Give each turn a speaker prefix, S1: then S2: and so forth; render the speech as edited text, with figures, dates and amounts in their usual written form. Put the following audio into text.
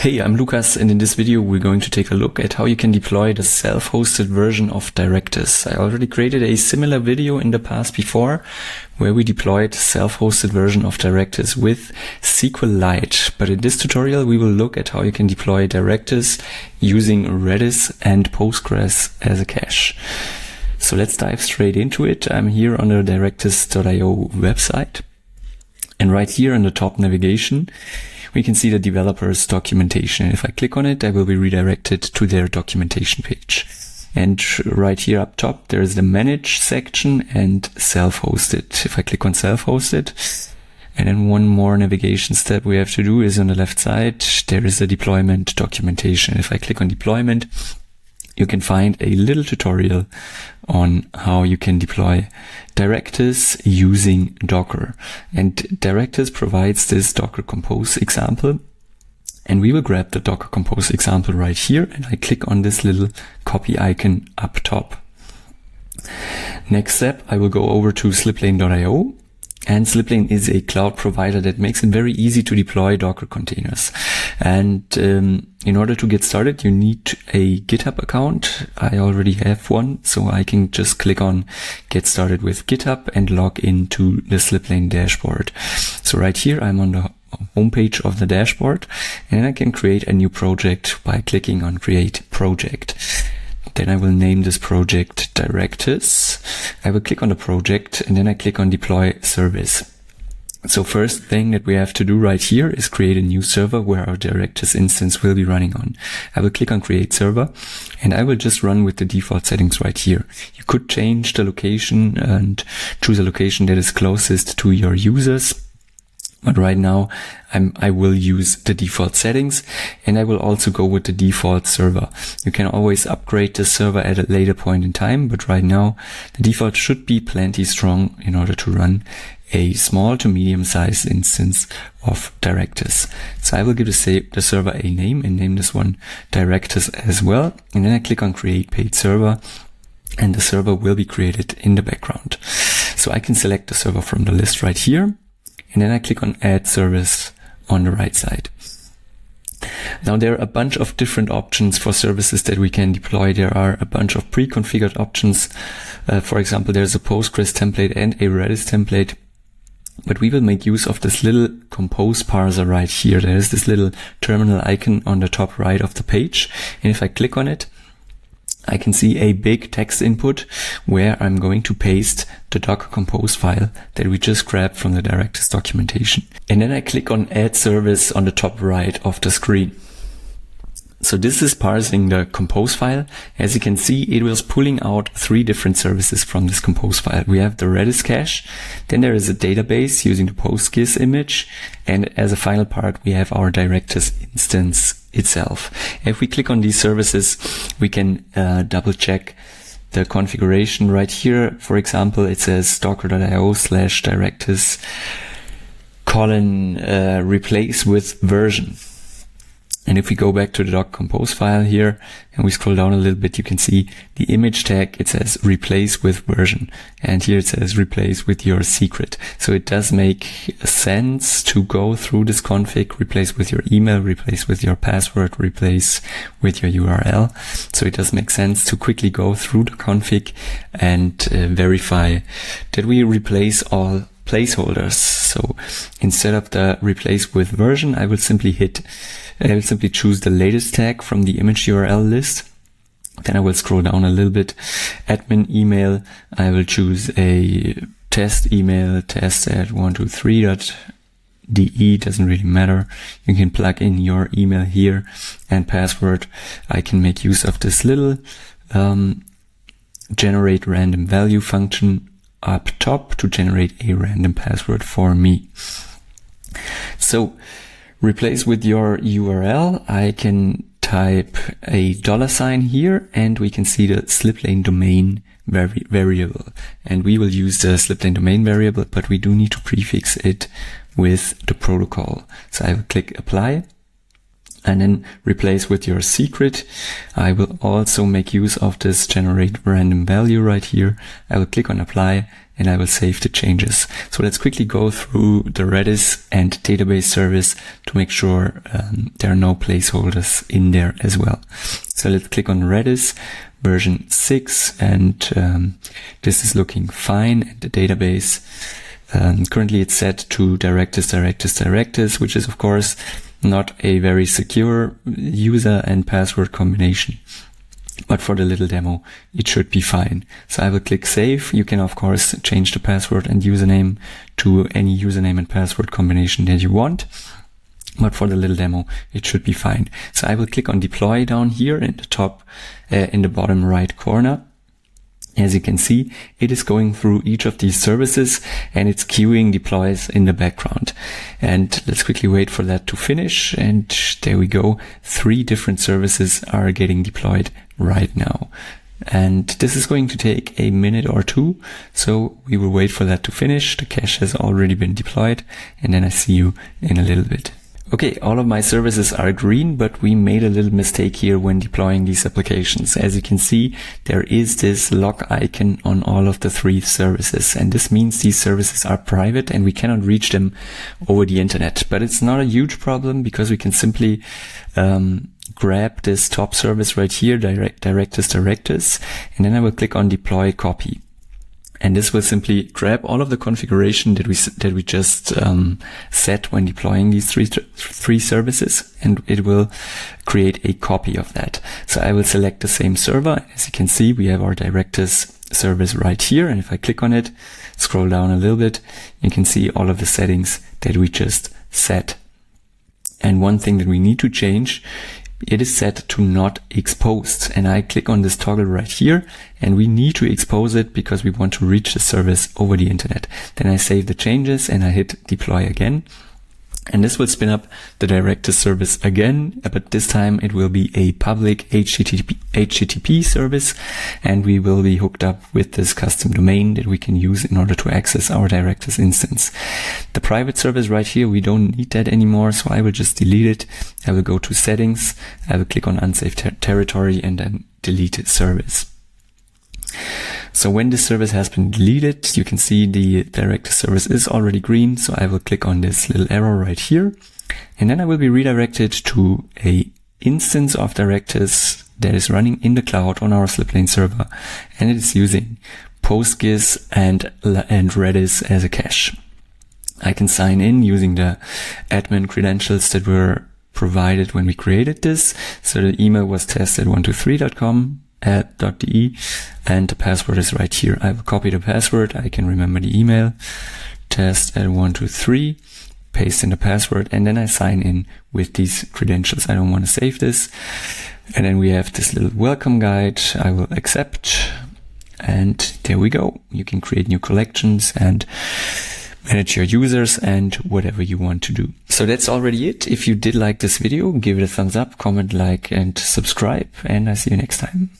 S1: Hey, I'm Lukas, and in this video we're going to take a look at how you can deploy the self-hosted version of Directus. I already created a similar video in the past before where we deployed self-hosted version of Directus with SQLite, but in this tutorial we will look at how you can deploy Directus using Redis and Postgres as a cache. So let's dive straight into it. I'm here on the Directus.io website, and right here in the top navigation we can see the developer's documentation. If I click on it, I will be redirected to their documentation page. And right here up top, there is the manage section and self-hosted. If I click on self-hosted, and then one more navigation step we have to do is on the left side, there is the deployment documentation. If I click on deployment, you can find a little tutorial on how you can deploy Directus using Docker. And Directus provides this Docker Compose example. And we will grab the Docker Compose example right here, and I click on this little copy icon up top. Next step, I will go over to Sliplane.io. And Sliplane is a cloud provider that makes it very easy to deploy Docker containers. And in order to get started, you need a GitHub account. I already have one, so I can just click on Get Started with GitHub and log into the Sliplane dashboard. So right here, I'm on the homepage of the dashboard, and I can create a new project by clicking on Create Project. Then I will name this project Directus. I will click on the project and then I click on Deploy Service. So first thing that we have to do right here is create a new server where our Directus instance will be running on. I will click on Create Server and I will just run with the default settings right here. You could change the location and choose a location that is closest to your users. But right now, I will use the default settings, and I will also go with the default server. You can always upgrade the server at a later point in time, but right now, the default should be plenty strong in order to run a small to medium-sized instance of Directus. So I will give the server a name and name this one Directus as well. And then I click on Create Paid Server, and the server will be created in the background. So I can select the server from the list right here. And then I click on Add Service on the right side. Now there are a bunch of different options for services that we can deploy. There are a bunch of pre-configured options. For example, there's a Postgres template and a Redis template. But we will make use of this little compose parser right here. There is this little terminal icon on the top right of the page. And if I click on it, I can see a big text input where I'm going to paste the Docker Compose file that we just grabbed from the Directus documentation. And then I click on Add Service on the top right of the screen. So this is parsing the Compose file. As you can see, it was pulling out 3 different services from this Compose file. We have the Redis cache, then there is a database using the Postgis image, and as a final part, we have our Directus instance itself. If we click on these services, we can double check the configuration right here. For example, it says docker.io/Directus : replace with version. And if we go back to the Docker Compose file here and we scroll down a little bit, you can see the image tag, it says replace with version. And here it says replace with your secret. So it does make sense to go through this config, replace with your email, replace with your password, replace with your URL. So it does make sense to quickly go through the config and verify that we replace all placeholders. So instead of the replace with version, I will simply choose the latest tag from the image URL list. Then I will scroll down a little bit. Admin email, I will choose a test email, test@123.de, doesn't really matter. You can plug in your email here, and password. I can make use of this little generate random value function up top to generate a random password for me. So replace with your URL, I can type a $sign here, and we can see the Sliplane domain variable. And we will use the Sliplane domain variable, but we do need to prefix it with the protocol. So I will click apply. and then replace with your secret. I will also make use of this generate random value right here. I will click on apply, and I will save the changes. So let's quickly go through the Redis and database service to make sure there are no placeholders in there as well. So let's click on Redis version 6, and this is looking fine. And the database, currently it's set to Directus, which is of course not a very secure user and password combination. But for the little demo, it should be fine. So I will click save. You can of course change the password and username to any username and password combination that you want. But for the little demo, it should be fine. So I will click on deploy down here in the top, in the bottom right corner. As you can see, it is going through each of these services and it's queuing deploys in the background. And let's quickly wait for that to finish. And there we go. 3 different services are getting deployed right now. And this is going to take a minute or 2. So we will wait for that to finish. The cache has already been deployed, and then I see you in a little bit. Okay, all of my services are green, but we made a little mistake here when deploying these applications. As you can see, there is this lock icon on all of the 3 services, and this means these services are private and we cannot reach them over the internet. But it's not a huge problem because we can simply grab this top service right here, Directus, and then I will click on deploy copy. And this will simply grab all of the configuration that we just set when deploying these three services, and it will create a copy of that. So I will select the same server. As you can see, we have our Directus service right here. And if I click on it, scroll down a little bit, you can see all of the settings that we just set. And one thing that we need to change, it is set to not exposed, and I click on this toggle right here, and we need to expose it because we want to reach the service over the internet. Then I save the changes and I hit deploy again, and this will spin up the Directus service again, but this time it will be a public HTTP service, and we will be hooked up with this custom domain that we can use in order to access our Directus instance. The private service right here, we don't need that anymore, so I will just delete it. I will go to settings, I will click on unsafe territory, and then delete service. So when this service has been deleted, you can see the Directus service is already green. So I will click on this little arrow right here, and then I will be redirected to a instance of Directus that is running in the cloud on our Sliplane server, and it is using Postgis and Redis as a cache. I can sign in using the admin credentials that were provided when we created this. So the email was test@123.com. .de, and the password is right here. I will copy the password. I can remember the email, test@123, paste in the password, and then I sign in with these credentials. I don't want to save this. And then we have this little welcome guide. I will accept, and there we go. You can create new collections and manage your users and whatever you want to do. So that's already it. If you did like this video, give it a thumbs up, comment, like, and subscribe, and I see you next time.